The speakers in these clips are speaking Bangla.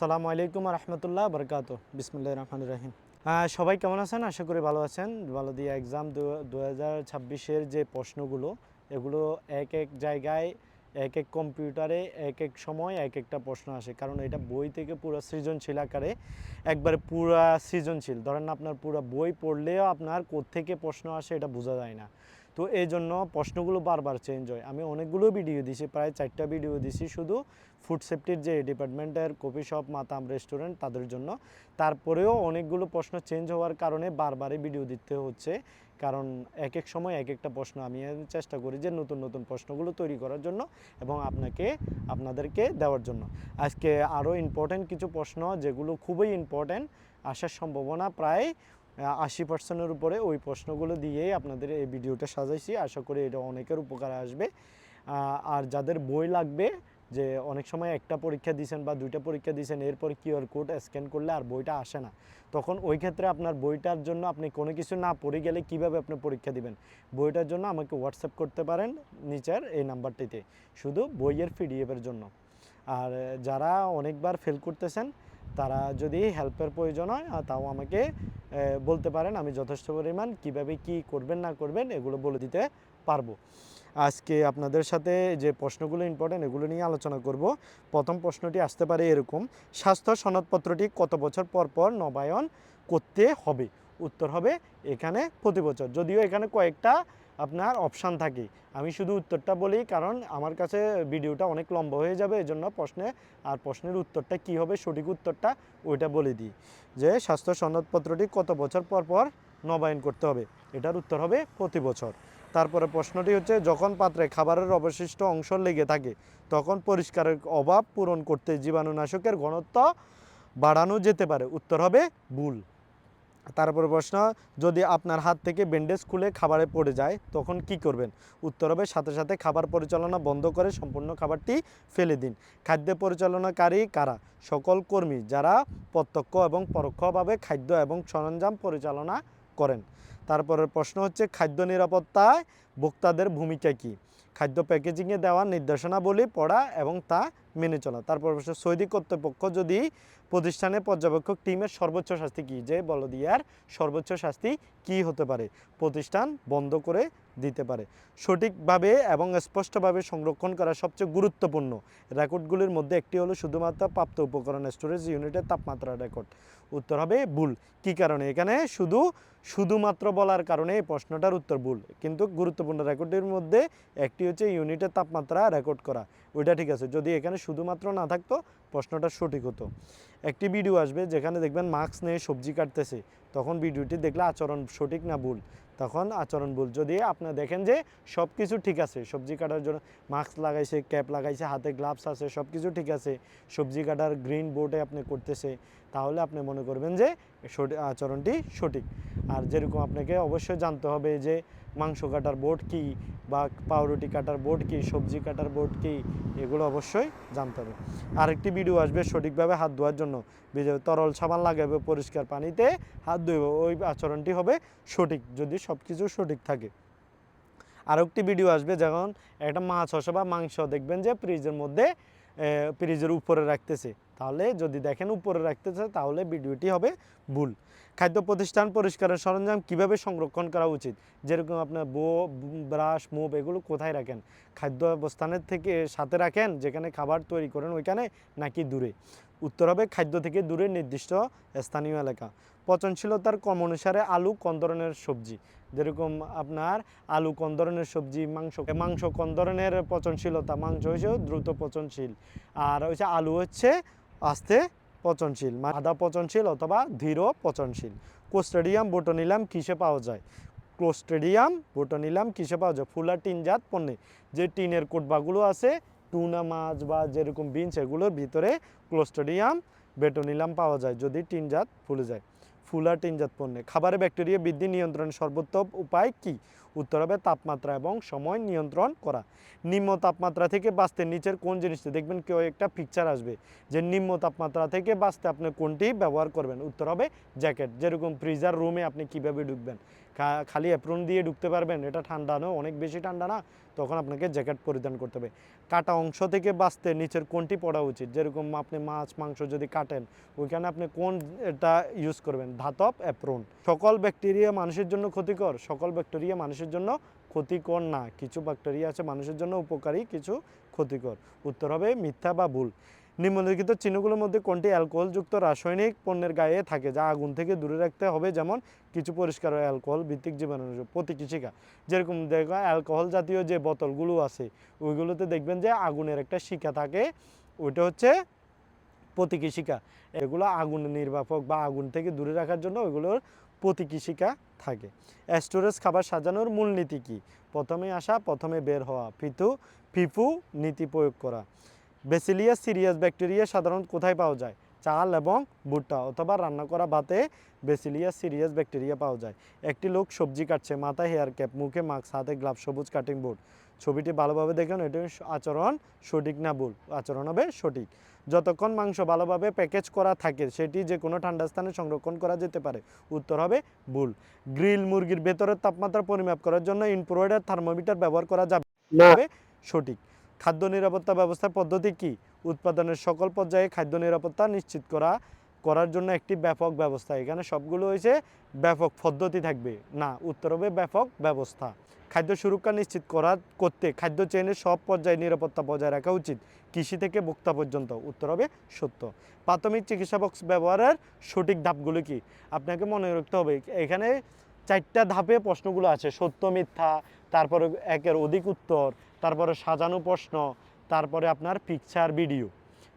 আসসালামু আলাইকুম রহমতুল্লাহ বরকাত বিসমুল্লাহ রহমান রাহিম। সবাই কেমন আছেন? আশা করি ভালো আছেন। ভালো দিয়ে এক্সাম 2026-এর যে প্রশ্নগুলো, এগুলো এক এক জায়গায় এক এক কম্পিউটারে এক এক সময় এক একটা প্রশ্ন আসে, কারণ এটা বই থেকে পুরো সৃজনশীল আকারে একবারে পুরা সৃজনশীল। ধরেন আপনার পুরো বই পড়লেও আপনার কোত্থেকে প্রশ্ন আসে এটা বোঝা যায় না। তো এই জন্য প্রশ্নগুলো বারবার চেঞ্জ হয়। আমি অনেকগুলো ভিডিও দিছি, প্রায় 4টা ভিডিও দিছি শুধু ফুড সেফটির যে ডিপার্টমেন্টের কফি শপ, মাতাম, রেস্টুরেন্ট তাদের জন্য। তারপরেও অনেকগুলো প্রশ্ন চেঞ্জ হওয়ার কারণে বারবারই ভিডিও দিতে হচ্ছে, কারণ এক এক সময় এক একটা প্রশ্ন। আমি চেষ্টা করি যে নতুন নতুন প্রশ্নগুলো তৈরি করার জন্য এবং আপনাদেরকে দেওয়ার জন্য। আজকে আরও ইম্পর্ট্যান্ট কিছু প্রশ্ন যেগুলো খুবই ইম্পর্ট্যান্ট, আসার সম্ভাবনা প্রায় 80%-এর উপরে, ওই প্রশ্নগুলো দিয়েই আপনাদের এই ভিডিওটা সাজাইছি। আশা করি এটা অনেকের উপকারে আসবে। আর যাদের বই লাগবে, যে অনেক সময় একটা পরীক্ষা দিয়েছেন বা 2টা পরীক্ষা দিয়েছেন, এরপর কিউআর কোড স্ক্যান করলে আর বইটা আসে না, তখন ওই ক্ষেত্রে আপনার বইটার জন্য আপনি কোনো কিছু না পড়ে গেলে কিভাবে আপনি পরীক্ষা দিবেন, বইটার জন্য আমাকে হোয়াটসঅ্যাপ করতে পারেন নিচের এই নাম্বারটিতে, শুধু বইয়ের পিডিএফের জন্য। আর যারা অনেকবার ফেল করতেছেন, তারা যদি হেল্পের প্রয়োজন হয় তাও আমাকে বলতে পারেন। আমি যথেষ্ট পরিমাণ কীভাবে কি করবেন না করবেন এগুলো বলে দিতে পারবো। আজকে আপনাদের সাথে যে প্রশ্নগুলো ইম্পর্টেন্ট এগুলো নিয়ে আলোচনা করব। প্রথম প্রশ্নটি আসতে পারে এরকম: স্বাস্থ্য সনদপত্রটি কত বছর পর পর নবায়ন করতে হবে? উত্তর হবে এখানে প্রতি বছর। যদিও এখানে কয়েকটা আপনার অপশান থাকে, আমি শুধু উত্তরটা বলি, কারণ আমার কাছে ভিডিওটা অনেক লম্বা হয়ে যাবে, এই জন্য প্রশ্নের উত্তরটা কি হবে, সঠিক উত্তরটা ওইটা বলে দিই, যে স্বাস্থ্য সনদপত্রটি কত বছর পর পর নবায়ন করতে হবে। এটার উত্তর হবে প্রতি বছর। তারপরে প্রশ্নটি হচ্ছে, যখন পাত্রে খাবারের অবশিষ্ট অংশ লেগে থাকে তখন পরিষ্কারের অভাব পূরণ করতে জীবাণুনাশকের ঘনত্ব বাড়ানো যেতে পারে। উত্তর হবে ভুল। তারপরে প্রশ্ন, যদি আপনার হাত থেকে ব্যান্ডেজ খুলে খাবারে পড়ে যায় তখন কি করবেন? উত্তর হবে সাথে সাথে খাবার পরিচালনা বন্ধ করে সম্পূর্ণ খাবারটি ফেলে দিন। খাদ্য পরিচালনাকারী কারা? সকল কর্মী যারা প্রত্যক্ষ এবং পরোক্ষভাবে খাদ্য এবং সরঞ্জাম পরিচালনা করেন। তারপরের প্রশ্ন হচ্ছে, খাদ্য নিরাপত্তায় ভোক্তাদের ভূমিকা কী? খাদ্য প্যাকেজিংয়ে দেওয়া নির্দেশনাবলী পড়া এবং তা মেনে চলা। তারপর প্রশ্ন, সৌদি কর্তৃপক্ষ যদি প্রতিষ্ঠানে পর্যবেক্ষক টিমের সর্বোচ্চ শাস্তি কী? যে বলদিয়ার সর্বোচ্চ শাস্তি কি হতে পারে? প্রতিষ্ঠান বন্ধ করে দিতে পারে। সঠিকভাবে এবং স্পষ্টভাবে সংরক্ষণ করা সবচেয়ে গুরুত্বপূর্ণ রেকর্ডগুলির মধ্যে একটি হলো শুধুমাত্র প্রাপ্ত উপকরণ স্টোরেজ ইউনিটের তাপমাত্রা রেকর্ড। উত্তর হবে ভুল। কি কারণে? এখানে শুধুমাত্র বলার কারণে এই প্রশ্নটার উত্তর ভুল, কিন্তু গুরুত্বপূর্ণ রেকর্ডের মধ্যে একটি হচ্ছে ইউনিটের তাপমাত্রা রেকর্ড করা, ওইটা ঠিক আছে। যদি এখানে শুধুমাত্র না থাকতো প্রশ্নটা সঠিক হতো। একটি ভিডিও আসবে যেখানে দেখবেন মাস্ক নিয়ে সবজি কাটতেছে, তখন ভিডিওটি দেখলে আচরণ সঠিক না ভুল? তখন আচরণ ভুল। যদি আপনি দেখেন যে সব কিছু ঠিক আছে, সবজি কাটার জন্য মাস্ক লাগাইছে, ক্যাপ লাগাইছে, হাতে গ্লাভস আছে, সব কিছু ঠিক আছে, সবজি কাটার গ্রিন বোর্ডে আপনি করতেছে, তাহলে আপনি মনে করবেন যে আচরণটি সঠিক। আর যেরকম আপনাকে অবশ্যই জানতে হবে যে মাংস কাটার বোর্ড কী, বা পাউরুটি কাটার বোর্ড কী, সবজি কাটার বোর্ড কী, এগুলো অবশ্যই জানতে হবে। আরেকটি ভিডিও আসবে সঠিকভাবে হাত ধোয়ার জন্য, তরল সাবান লাগাবে, পরিষ্কার পানিতে হাত ধুইব, ওই আচরণটি হবে সঠিক যদি সব কিছু সঠিক থাকে। আরেকটি ভিডিও আসবে যখন একটা মাছ অথবা মাংস দেখবেন যে ফ্রিজের উপরে রাখতেছে, তাহলে যদি দেখেন উপরে রাখতেছে তাহলে ভিডিওটি হবে ভুল। খাদ্য প্রতিষ্ঠান পরিষ্কারের সরঞ্জাম কিভাবে সংরক্ষণ করা উচিত? যেরকম আপনার ব্রাশ, মুভ এগুলো কোথায় রাখেন? খাদ্য অবস্থানের থেকে সাথে রাখেন যেখানে খাবার তৈরি করেন ওইখানে, নাকি দূরে? উত্তর হবে খাদ্য থেকে দূরে নির্দিষ্ট স্থানীয় এলাকা। পচনশীলতার ক্রম অনুসারে আলু কোন ধরনের সবজি? যেরকম আপনার আলু কোন ধরনের সবজি, মাংস কোন ধরনের পচনশীলতা? মাংস হচ্ছে দ্রুত পচনশীল, আর হচ্ছে আলু হচ্ছে আস্তে পচনশীল, আধা পচনশীল অথবা ধীর পচনশীল। ক্লোস্ট্রিডিয়াম বোটুলিনাম কিসে পাওয়া যায়? ক্লোস্ট্রিডিয়াম বোটুলিনাম কিসে পাওয়া যায়? ফুলা টিনজাত পণ্যে, যে টিনের কোটবাগুলো আছে, টুনা মাছ বা যেরকম বিনস, এগুলোর ভিতরে ক্লোস্ট্রিডিয়াম বোটুলিনাম পাওয়া যায় যদি টিনজাত ফুলে যায়। ফুলা টিনজাত পণ্যে। খাবারে ব্যাকটেরিয়া বৃদ্ধি নিয়ন্ত্রণের সর্বোত্তম উপায় কী? উত্তর হবে তাপমাত্রা এবং সময় নিয়ন্ত্রণ করা। নিম্ন তাপমাত্রা থেকে বাঁচতে নিচের কোন জিনিসটি? দেখবেন কেউ একটা পিকচার আসবে যে নিম্ন তাপমাত্রা থেকে বাঁচতে আপনি কোনটি ব্যবহার করবেন? উত্তর হবে জ্যাকেট। যেরকম ফ্রিজার রুমে আপনি কিভাবে ঢুকবেন? খালি অ্যাপ্রন দিয়ে ঢুকতে পারবেন? এটা ঠান্ডা নয়, অনেক বেশি ঠান্ডা না, তখন আপনাকে জ্যাকেট পরিধান করতে হবে। কাটা অংশ থেকে বাঁচতে নিচের কোনটি পরা উচিত? যেরকম আপনি মাছ মাংস যদি কাটেন, ওইখানে আপনি কোন এটা ইউজ করবেন? ধাতব অ্যাপ্রন। সকল ব্যাকটেরিয়া মানুষের জন্য ক্ষতিকর? সকল ব্যাকটেরিয়া মানুষের জন্য ক্ষতিকর না। কিছু ব্যাকটেরিয়া আছে মানুষের জন্য উপকারী, কিছু ক্ষতিকর। উত্তর হবে মিথ্যা বা ভুল। নিম্নলিখিত চিহ্নগুলোর মধ্যে কোনটি অ্যালকোহলযুক্ত রাসায়নিক পণ্যের গায়ে থাকে যা আগুন থেকে দূরে রাখতে হবে? যেমন কিছু পরিষ্কার অ্যালকোহল ভিত্তিক জীবাণুনাশক। প্রতীকী যেরকম দেখো অ্যালকোহল জাতীয় যে বোতলগুলো আছে ওইগুলোতে দেখবেন যে আগুনের একটা শিখা থাকে, ওইটা হচ্ছে প্রতীকী শিখা। এগুলো আগুন নির্বাপক বা আগুন থেকে দূরে রাখার জন্য ওইগুলোর প্রতীকী শিখা থাকে। স্টোরেজ খাবার সাজানোর মূলনীতি কী? প্রথমে আসা প্রথমে বের হওয়া। ফিফু নীতি প্রয়োগ করা। ব্যাসিলিয়াস সিরিয়াস ব্যাকটেরিয়া সাধারণত কোথায় পাওয়া যায়? চাল এবং ভুট্টা অথবা রান্না করা ভাতে ব্যাসিলিয়াস সিরিয়াস ব্যাকটেরিয়া পাওয়া যায়। একটি লোক সবজি কাটছে, মাথায় হেয়ার ক্যাপ, মুখে মাস্ক, হাতে গ্লাভস, সবুজ কাটিং বোর্ড। ছবিটি ভালোভাবে দেখুন, এটি আচরণ সঠিক না ভুল? আচরণ হবে সঠিক। যতক্ষণ মাংস ভালোভাবে প্যাকেজ করা থাকে সেটি যে কোনো ঠান্ডা স্থানে সংরক্ষণ করা যেতে পারে? উত্তর হবে ভুল। গ্রিল মুরগির ভেতরের তাপমাত্রা পরিমাপ করার জন্য ইনফ্রারেড থার্মোমিটার ব্যবহার করা যাবে না? সঠিক। খাদ্য নিরাপত্তা ব্যবস্থার পদ্ধতি কি? উৎপাদনের সকল পর্যায়ে খাদ্য নিরাপত্তা নিশ্চিত করার জন্য একটি ব্যাপক ব্যবস্থা। এখানে সবগুলো হয়েছে ব্যাপক পদ্ধতি থাকবে না, উত্তর হবে ব্যাপক ব্যবস্থা। খাদ্য সুরক্ষা নিশ্চিত করতে খাদ্য চেইনের সব পর্যায়ে নিরাপত্তা বজায় রাখা উচিত কৃষি থেকে ভোক্তা পর্যন্ত? উত্তর হবে সত্য। প্রাথমিক চিকিৎসা বক্স ব্যবহারের সঠিক ধাপগুলো কি? আপনাকে মনে রাখতে হবে এখানে 4টা ধাপে প্রশ্নগুলো আছে, সত্য মিথ্যা, তারপরে একের অধিক উত্তর, তারপরে সাজানো প্রশ্ন, তারপরে আপনার পিকচার ভিডিও।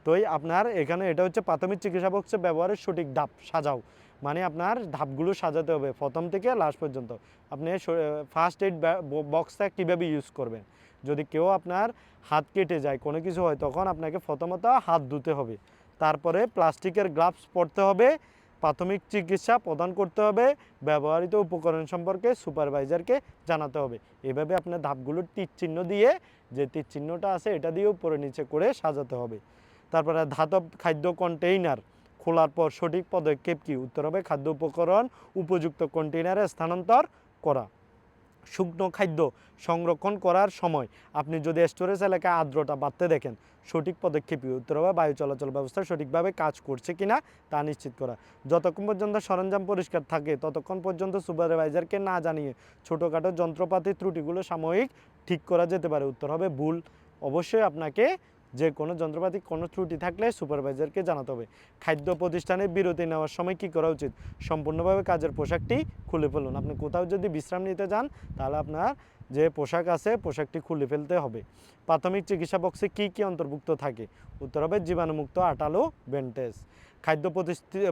তো আপনার এখানে এটা হচ্ছে প্রাথমিক চিকিৎসা বক্সে ব্যবহারের সঠিক ধাপ সাজাও, মানে আপনার ধাপগুলো সাজাতে হবে প্রথম থেকে লাস্ট পর্যন্ত। আপনি ফার্স্ট এইড বক্সটা কীভাবে ইউজ করবেন? যদি কেউ আপনার হাত কেটে যায়, কোনো কিছু হয়, তখন আপনাকে প্রথমত হাত ধুতে হবে, তারপরে প্লাস্টিকের গ্লাভস পরতে হবে, প্রাথমিক চিকিৎসা প্রদান করতে হবে, ব্যবহৃত উপকরণ সম্পর্কে সুপারভাইজারকে জানাতে হবে। এভাবে আপনার ধাপগুলোর তীর চিহ্ন দিয়ে, যে তীর চিহ্নটা আছে এটা দিয়ে উপরে নিচে করে সাজাতে হবে। তারপরে ধাতব খাদ্য কন্টেইনার খোলার পর সঠিক পদক্ষেপ কী? উত্তর হবে খাদ্য উপকরণ উপযুক্ত কন্টেইনারে স্থানান্তর করা। শুকনো খাদ্য সংরক্ষণ করার সময় আপনি যদি স্টোরেজ এলাকায় আর্দ্রতা বাড়তে দেখেন, সঠিক পদক্ষেপ কী? উত্তর হবে বায়ু চলাচল ব্যবস্থা সঠিকভাবে কাজ করছে কিনা তা নিশ্চিত করা। যতক্ষণ পর্যন্ত সরঞ্জাম পরিষ্কার থাকে ততক্ষণ পর্যন্ত সুপারভাইজারকে না জানিয়ে ছোটোখাটো যন্ত্রপাতির ত্রুটিগুলো সাময়িক ঠিক করা যেতে পারে? উত্তর হবে ভুল। অবশ্যই আপনাকে যে কোনো যন্ত্রপাতি কোনো ত্রুটি থাকলে সুপারভাইজারকে জানাতে হবে। খাদ্য প্রতিষ্ঠানে বিরতি নেওয়ার সময় কী করা উচিত? সম্পূর্ণভাবে কাজের পোশাকটি খুলে ফেলুন। আপনি কোথাও যদি বিশ্রাম নিতে যান তাহলে আপনার যে পোশাক আছে পোশাকটি খুলে ফেলতে হবে। প্রাথমিক চিকিৎসা বক্সে কী কী অন্তর্ভুক্ত থাকে? উত্তর হবে জীবাণুমুক্ত আটালো ব্যান্ডেজ। খাদ্য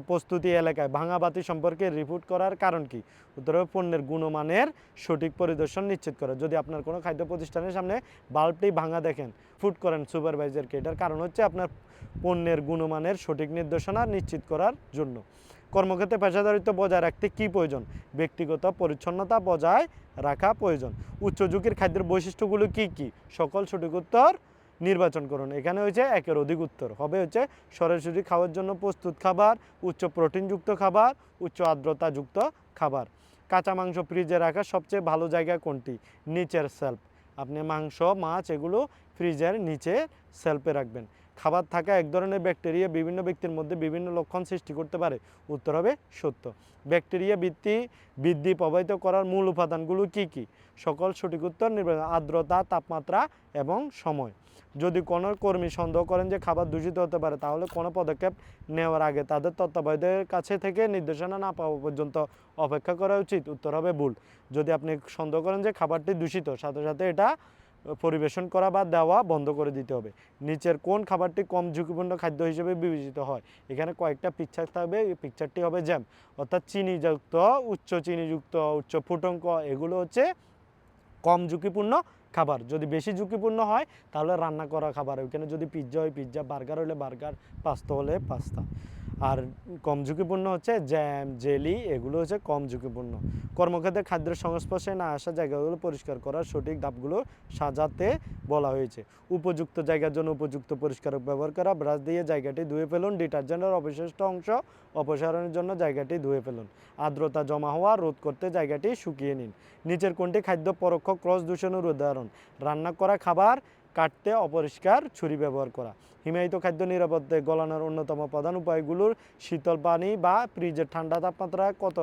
প্রস্তুতি এলাকায় ভাঙা বাতি সম্পর্কে রিপোর্ট করার কারণ কি? উত্তর হবে পণ্যের গুণমানের সঠিক পরিদর্শন নিশ্চিত করা। যদি আপনার কোনো খাদ্য প্রতিষ্ঠানের সামনে বাল্বটি ভাঙা দেখেন, ফুট করেন সুপারভাইজারকে, এটার কারণ হচ্ছে আপনার পণ্যের গুণমানের সঠিক নির্দেশনা নিশ্চিত করার জন্য। কর্মক্ষেত্রে পেশাদারিত্ব বজায় রাখতে কী প্রয়োজন? ব্যক্তিগত পরিচ্ছন্নতা বজায় রাখা প্রয়োজন। উচ্চ ঝুঁকির খাদ্যের বৈশিষ্ট্যগুলো কি কি? সকল সঠিক উত্তর নির্বাচন করুন। এখানে হচ্ছে একের অধিক উত্তর হবে হচ্ছে সরাসরি খাওয়ার জন্য প্রস্তুত খাবার, উচ্চ প্রোটিনযুক্ত খাবার, উচ্চ আর্দ্রতাযুক্ত খাবার। কাঁচা মাংস ফ্রিজে রাখার সবচেয়ে ভালো জায়গা কোনটি? নিচের সেলফ। আপনি মাংস মাছ এগুলো ফ্রিজের নিচে সেলফে রাখবেন। খাবার থাকা এক ধরনের ব্যাকটেরিয়া বিভিন্ন ব্যক্তির মধ্যে বিভিন্ন লক্ষণ সৃষ্টি করতে পারে? উত্তর হবে সত্য। ব্যাকটেরিয়া বৃদ্ধি প্রভাবিত করার মূল উপাদানগুলো কি কি? সকল সঠিক উত্তর নির্বাচন। আর্দ্রতা, তাপমাত্রা এবং সময়। যদি কোনো কর্মী সন্দেহ করেন যে খাবার দূষিত হতে পারে তাহলে কোনো পদক্ষেপ নেওয়ার আগে তাদের তত্ত্বাবধায়কদের কাছে থেকে নির্দেশনা না পাওয়া পর্যন্ত অপেক্ষা করা উচিত? উত্তর হবে ভুল। যদি আপনি সন্দেহ করেন যে খাবারটি দূষিত, সাথে সাথে এটা পরিবেশন করা বা দেওয়া বন্ধ করে দিতে হবে। নিচের কোন খাবারটি কম ঝুঁকিপূর্ণ খাদ্য হিসেবে বিবেচিত হয়? এখানে কয়েকটা পিকচার থাকবে, এই পিকচারটি হবে জ্যাম, অর্থাৎ চিনিযুক্ত, উচ্চ চিনিযুক্ত, উচ্চ ফুটঙ্ক, এগুলো হচ্ছে কম ঝুঁকিপূর্ণ খাবার। যদি বেশি ঝুঁকিপূর্ণ হয় তাহলে রান্না করা খাবার, ওইখানে যদি পিৎজা হয় পিৎজা, বার্গার হলে বার্গার, পাস্তা হলে পাস্তা। আর কম ঝুঁকিপূর্ণ হচ্ছে জ্যাম, জেলি, এগুলো হচ্ছে কম ঝুঁকিপূর্ণ। কর্মক্ষেত্রে খাদ্যের সংস্পর্শে না আসা জায়গাগুলো পরিষ্কার করার সঠিক ধাপগুলো সাজাতে বলা হয়েছে। উপযুক্ত জায়গার জন্য উপযুক্ত পরিষ্কারক ব্যবহার করা, ব্রাশ দিয়ে জায়গাটি ধুয়ে ফেলুন, ডিটারজেন্টের অবশিষ্ট অংশ অপসারণের জন্য জায়গাটি ধুয়ে ফেলুন, আর্দ্রতা জমা হওয়া রোধ করতে জায়গাটি শুকিয়ে নিন। নিচের কোনটি খাদ্য পরোক্ষ ক্রস দূষণের উদাহরণ? রান্না করা খাবার কাটতে অপরিষ্কার ছুরি ব্যবহার করা। হিমায়িত খাদ্য নিরাপদে গলানোর অন্যতম প্রধান উপায়গুলোর শীতল পানি বা ফ্রিজের ঠান্ডা তাপমাত্রা কত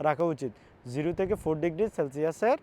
রাখা উচিত? 0 থেকে 4 ডিগ্রি সেলসিয়াসের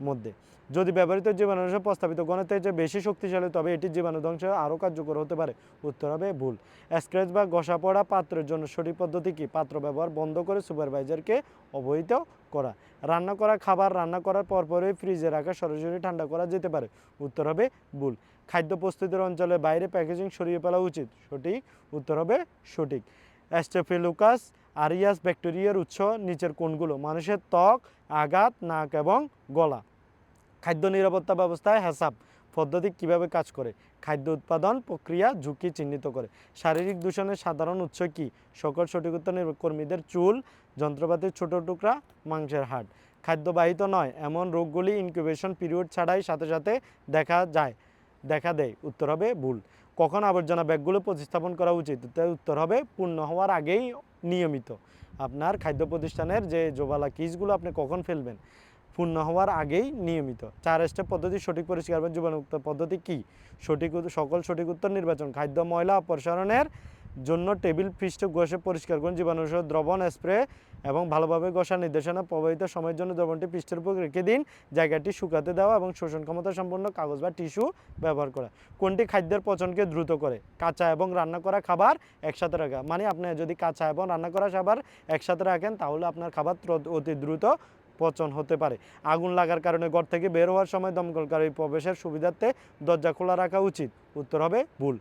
মধ্যে। যদি ব্যবহৃত জীবাণুনাশক প্রস্তাবিত গণের চেয়ে বেশি শক্তিশালী, তবে এটি জীবাণু ধ্বংসে আরও কার্যকর হতে পারে। উত্তর হবে ভুল। স্ক্র্যাচ বা ঘষা পড়া পাত্রের জন্য সঠিক পদ্ধতি কী? পাত্র ব্যবহার বন্ধ করে সুপারভাইজারকে অবহিত করা। রান্না করা খাবার রান্না করার পরপরই ফ্রিজে রাখা সরাসরি ঠান্ডা করা যেতে পারে। উত্তর হবে ভুল। খাদ্য প্রস্তুতির অঞ্চলের বাইরে প্যাকেজিং সরিয়ে ফেলা উচিত। সঠিক। উত্তর হবে সঠিক। স্টেফিলোকাস আরিয়াস ব্যাকটেরিয়ার উৎস নিচের কোনগুলো? মানুষের ত্বক, আঘাত, নাক এবং গলা। খাদ্য নিরাপত্তা ব্যবস্থায় হেসাব পদ্ধতি কিভাবে কাজ করে? খাদ্য উৎপাদন প্রক্রিয়া ঝুঁকি চিহ্নিত করে। শারীরিক দূষণের সাধারণ উৎস কী? সকল সঠিক উত্তর কর্মীদের চুল, যন্ত্রপাতির ছোট টুকরা, মাংসের হাড়। খাদ্যবাহিত নয় এমন রোগগুলি ইনকিউবেশন পিরিয়ড ছাড়াই সাথে সাথে দেখা দেয়। উত্তর হবে ভুল। কখন আবর্জনা ব্যাগগুলো প্রতিস্থাপন করা উচিত? উত্তর হবে পূর্ণ হওয়ার আগেই নিয়মিত। আপনার খাদ্য প্রতিষ্ঠানের যে জোবালা কিসগুলো আপনি কখন ফেলবেন? পূর্ণ হওয়ার আগেই নিয়মিত। 4 স্টেপ পদ্ধতি সঠিক পরিষ্কার এবং জীবাণুমুক্ত পদ্ধতি কী? সকল সঠিক উত্তর নির্বাচন। খাদ্য ময়লা অপসারণের জন্য টেবিল পৃষ্ঠ ঘষে পরিষ্কার করুন, জীবাণুনাশক দ্রবণ স্প্রে এবং ভালোভাবে ঘষা নির্দেশনা প্রবাহিত সময়ের জন্য দ্রবণটি পৃষ্ঠের উপর রেখে দিন, জায়গাটি শুকাতে দেওয়া এবং শোষণ ক্ষমতা সম্পন্ন কাগজ বা টিস্যু ব্যবহার করা। কোনটি খাদ্যের পচনকে দ্রুত করে? কাঁচা এবং রান্না করা খাবার একসাথে রাখা। মানে আপনি যদি কাঁচা এবং রান্না করা খাবার একসাথে রাখেন তাহলে আপনার খাবার অতি দ্রুত পচন হতে পারে। আগুন লাগার কারণে ঘর থেকে বের হওয়ার সময় দমকলকারী প্রবেশের সুবিধার্থে দরজা খোলা রাখা উচিত। উত্তর হবে ভুল।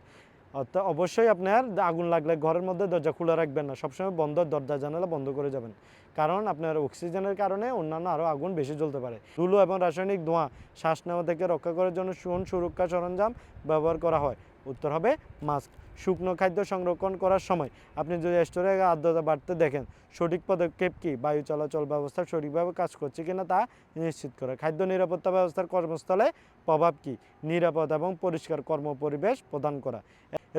অর্থাৎ অবশ্যই আপনার আগুন লাগলে ঘরের মধ্যে দরজা খোলা রাখবেন না, সবসময় দরজা জানালা বন্ধ করে যাবেন, কারণ আপনার অক্সিজেনের কারণে অন্যান্য আরও আগুন বেশি জ্বলতে পারে। ধুলো এবং রাসায়নিক ধোঁয়া শ্বাস নেওয়া থেকে রক্ষা করার জন্য সুরক্ষা সরঞ্জাম ব্যবহার করা হয়। উত্তর হবে মাস্ক। শুকনো খাদ্য সংরক্ষণ করার সময় আপনি যদি স্টোরে আর্দ্রতা বাড়তে দেখেন, সঠিক পদক্ষেপ কী? বায়ু চলাচল ব্যবস্থা সঠিকভাবে কাজ করছে কিনা তা নিশ্চিত করা। খাদ্য নিরাপত্তা ব্যবস্থার কর্মস্থলে প্রভাব কী? নিরাপদ এবং পরিষ্কার কর্মপরিবেশ প্রদান করা।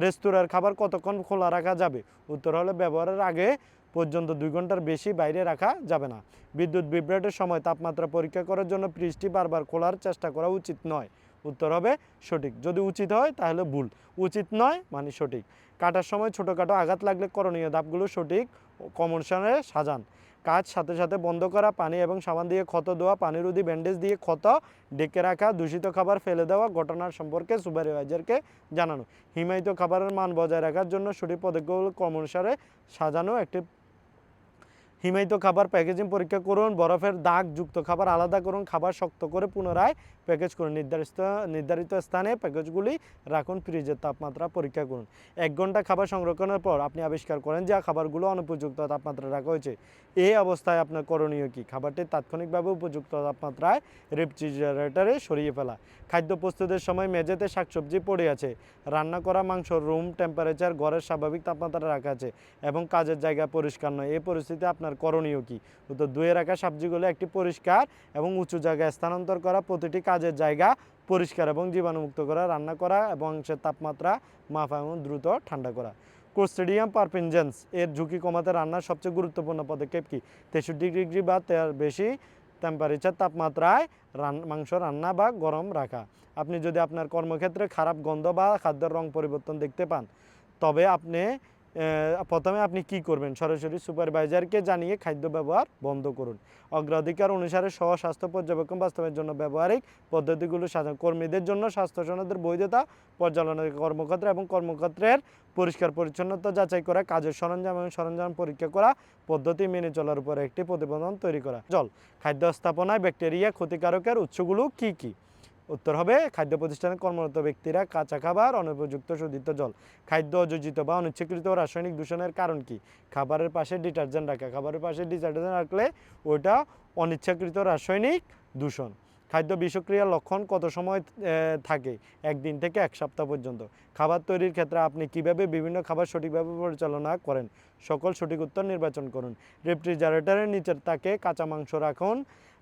রেস্তোরাঁর খাবার কতক্ষণ খোলা রাখা যাবে? উত্তর হলে ব্যবহারের আগে পর্যন্ত 2 ঘন্টার বেশি বাইরে রাখা যাবে না। বিদ্যুৎ বিভ্রাটের সময় তাপমাত্রা পরীক্ষা করার জন্য ফ্রিজটি বারবার খোলার চেষ্টা করা উচিত নয়। উত্তর হবে সঠিক। যদি উচিত হয় তাহলে ভুল, উচিত নয় মানে সঠিক। কাটার সময় ছোটোখাটো আঘাত লাগলে করণীয় ধাপগুলো সঠিক কমনশনে সাজান। কাজ সাথে সাথে বন্ধ করা, পানি এবং সাবান দিয়ে ক্ষত দেওয়া, পানিরোধী ব্যান্ডেজ দিয়ে ক্ষত ঢেকে রাখা, দূষিত খাবার ফেলে দেওয়া, ঘটনার সম্পর্কে সুপারভাইজারকে জানানো। হিমায়িত খাবারের মান বজায় রাখার জন্য সঠিক পদক্ষেপগুলো ক্রমানুসারে সাজানো একটি। হিমায়িত খাবার প্যাকেজিং পরীক্ষা করুন, বরফের দাগ যুক্ত খাবার আলাদা করুন, খাবার শক্ত করে পুনরায় প্যাকেজ করুন, নির্ধারিত স্থানে প্যাকেজগুলি রাখুন, ফ্রিজের তাপমাত্রা পরীক্ষা করুন। 1 ঘন্টা খাবার সংরক্ষণের পর আপনি আবিষ্কার করেন যে খাবারগুলো অনুপযুক্ত তাপমাত্রায় রাখা হয়েছে। এই অবস্থায় আপনার করণীয় কী? খাবারটি তাৎক্ষণিকভাবে উপযুক্ত তাপমাত্রায় রেফ্রিজারেটরে সরিয়ে ফেলা। খাদ্য প্রস্তুতের সময় মেঝেতে শাকসবজি পড়ে আছে, রান্না করা মাংস রুম টেম্পারেচার ঘরের স্বাভাবিক তাপমাত্রা রাখা আছে এবং কাজের জায়গা পরিষ্কার নয়। এই পরিস্থিতিতে আপনার করণীয় কী? তো ধুয়ে রাখা সবজিগুলো একটি পরিষ্কার এবং উঁচু জায়গায় স্থানান্তর করা, প্রতিটি কাজের জায়গা পরিষ্কার এবং জীবাণুমুক্ত করা, রান্না করা এবং অংশের তাপমাত্রা মাপা এবং দ্রুত ঠান্ডা করা। ক্লোস্ট্রিডিয়াম পারফিনজেন্স এর ঝুঁকি কমাতে রান্নার সবচেয়ে গুরুত্বপূর্ণ পদক্ষেপ কী? 63 ডিগ্রি বা তার বেশি টেম্পারেচার তাপমাত্রায় মাংস রান্না বা গরম রাখা। আপনি যদি আপনার কর্মক্ষেত্রে খারাপ গন্ধ বা খাদ্যের রং পরিবর্তন দেখতে পান, তবে প্রথমে আপনি কি করবেন? সরাসরি সুপারভাইজারকে জানিয়ে খাদ্য ব্যবহার বন্ধ করুন। অগ্রাধিকার অনুসারে স্বাস্থ্য পর্যবেক্ষণ বাস্তবের জন্য ব্যবহারিক পদ্ধতিগুলো সাজান। কর্মীদের জন্য স্বাস্থ্য সনদের বৈধতা, পর্যালোচনা কর্মক্ষেত্র এবং কর্মক্ষেত্রের পরিষ্কার পরিচ্ছন্নতা যাচাই করা, কাজের সরঞ্জাম এবং সরঞ্জাম পরীক্ষা করা, পদ্ধতি মেনে চলার উপর একটি প্রতিবেদন তৈরি করা। জল। খাদ্য স্থাপনায় ব্যাকটেরিয়া ক্ষতিকারকের উৎসগুলো কী কী? উত্তর হবে খাদ্য প্রতিষ্ঠানে কর্মরত ব্যক্তিরা কাঁচা খাবার, অনুপযুক্ত শোধিত জল। খাদ্য অযোজিত বা অনিচ্ছাকৃত রাসায়নিক দূষণের কারণ কি? খাবারের পাশে ডিটারজেন্ট রাখা। খাবারের পাশে ডিটারজেন্ট রাখলে ওইটা অনিচ্ছাকৃত রাসায়নিক দূষণ। খাদ্য বিষক্রিয়ার লক্ষণ কত সময় থাকে? 1 দিন থেকে 1 সপ্তাহ পর্যন্ত। খাবার তৈরির ক্ষেত্রে আপনি কিভাবে বিভিন্ন খাবার সঠিকভাবে পরিচালনা করেন? সকল সঠিক উত্তর নির্বাচন করুন। রেফ্রিজারেটরের নিচের তাকে কাঁচা মাংস রাখুন।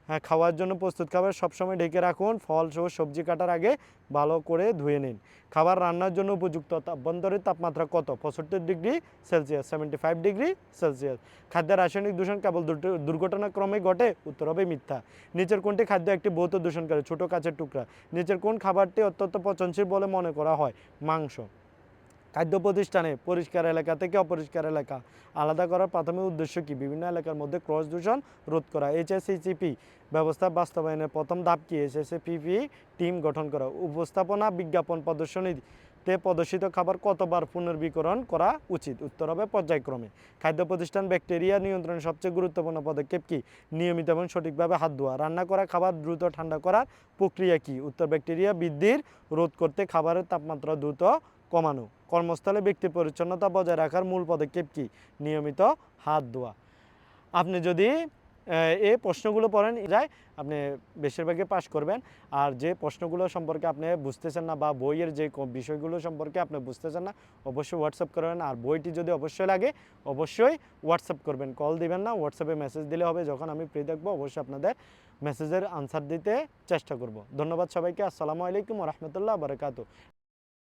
হ্যাঁ, খাওয়ার জন্য প্রস্তুত খাবার সবসময় ঢেকে রাখুন। ফল ও সবজি কাটার আগে ভালো করে ধুয়ে নিন। খাবার রান্নার জন্য উপযুক্ত অভ্যন্তরীণ তাপমাত্রা কত? 75 ডিগ্রি সেলসিয়াস, 75 ডিগ্রি সেলসিয়াস। খাদ্যের রাসায়নিক দূষণ কেবল দুর্ঘটনাক্রমে ঘটে? উত্তর হবে মিথ্যা। নিচের কোনটি খাদ্য একটি ভৌত দূষণকারী? ছোট কাচের টুকরা। নিচের কোন খাবারটি অত্যন্ত পচনশীল বলে মনে করা হয়? মাংস। খাদ্য প্রতিষ্ঠানে পরিষ্কার এলাকা থেকে অপরিষ্কার এলাকা আলাদা করার প্রাথমিক উদ্দেশ্য কি? বিভিন্ন এলাকার মধ্যে ক্রস দূষণ রোধ করা। এইচএসইসিপি ব্যবস্থা বাস্তবায়নের প্রথম ধাপ কি? এইচএসিপিপি টিম গঠন করা। উপস্থাপনা বিজ্ঞাপন প্রদর্শনীতে প্রদর্শিত খাবার কতবার পুনর্বিকরণ করা উচিত? উত্তর হবে পর্যায়ক্রমে। খাদ্য প্রতিষ্ঠান ব্যাকটেরিয়া নিয়ন্ত্রণের সবচেয়ে গুরুত্বপূর্ণ পদক্ষেপ কি? নিয়মিত এবং সঠিকভাবে হাত ধোয়া। রান্না করা খাবার দ্রুত ঠান্ডা করার প্রক্রিয়া কি? উত্তর ব্যাকটেরিয়া বৃদ্ধির রোধ করতে খাবারের তাপমাত্রা দ্রুত কমানো। কর্মস্থলে ব্যক্তির পরিচ্ছন্নতা বজায় রাখার মূল পদক্ষেপ কি? নিয়মিত হাত ধোয়া। আপনি যদি এই প্রশ্নগুলো পড়েন যায় আপনি বেশিরভাগই পাস করবেন। আর যে প্রশ্নগুলো সম্পর্কে আপনি বুঝতেছেন না বা বইয়ের যে বিষয়গুলো সম্পর্কে আপনি বুঝতেছেন না অবশ্যই হোয়াটসঅ্যাপ করবেন। আর বইটি যদি অবশ্যই লাগে অবশ্যই হোয়াটসঅ্যাপ করবেন, কল দিবেন না। হোয়াটসঅ্যাপে মেসেজ দিলে হবে। যখন আমি ফ্রি থাকবো অবশ্যই আপনাদের মেসেজের আনসার দিতে চেষ্টা করব। ধন্যবাদ সবাইকে। আসসালামু আলাইকুম ওয়া রাহমাতুল্লাহি ওয়া বারাকাতুহু।